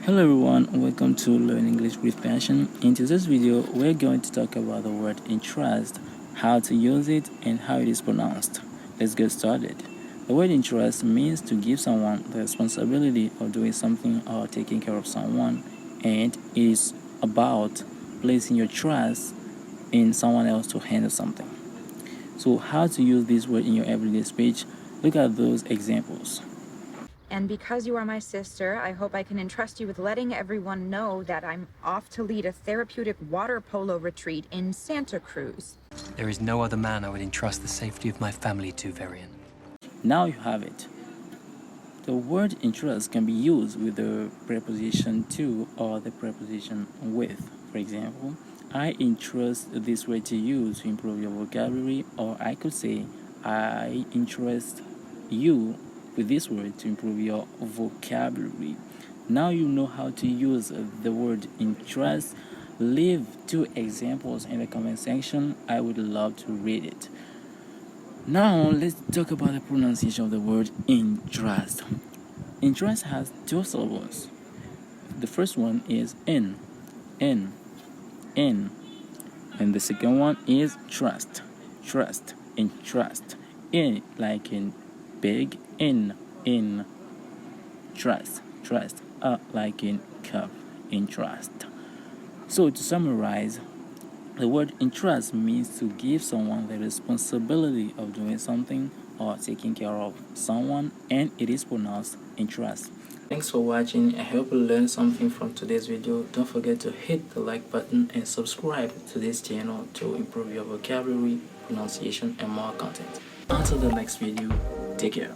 Hello everyone, welcome to Learn English with Passion. In today's video, we're going to talk about the word entrust, how to use it, and how it is pronounced. Let's get started. The word entrust means to give someone the responsibility of doing something or taking care of someone, and it is about placing your trust in someone else to handle something. So how to use this word in your everyday speech? Look at those examples. And because you are my sister, I hope I can entrust you with letting everyone know that I'm off to lead a therapeutic water polo retreat in Santa Cruz. There is no other man I would entrust the safety of my family to, Varian. Now you have it. The word entrust can be used with the preposition to or the preposition with. For example, I entrust this word to you to improve your vocabulary, or I could say, I entrust you with this word to improve your vocabulary. Now you know how to use the word entrust. Leave 2 examples in the comment section. I would love to read it. Now let's talk about the pronunciation of the word entrust. Entrust has 2 syllables. The first one is in, and the second one is trust, entrust. In like in big, in trust, like in cup, entrust. So to summarize, the word entrust means to give someone the responsibility of doing something or taking care of someone, and it is pronounced entrust. Thanks for watching. I hope you learned something from today's video. Don't forget to hit the like button and subscribe to this channel to improve your vocabulary, pronunciation, and more content. Until the next video, take care.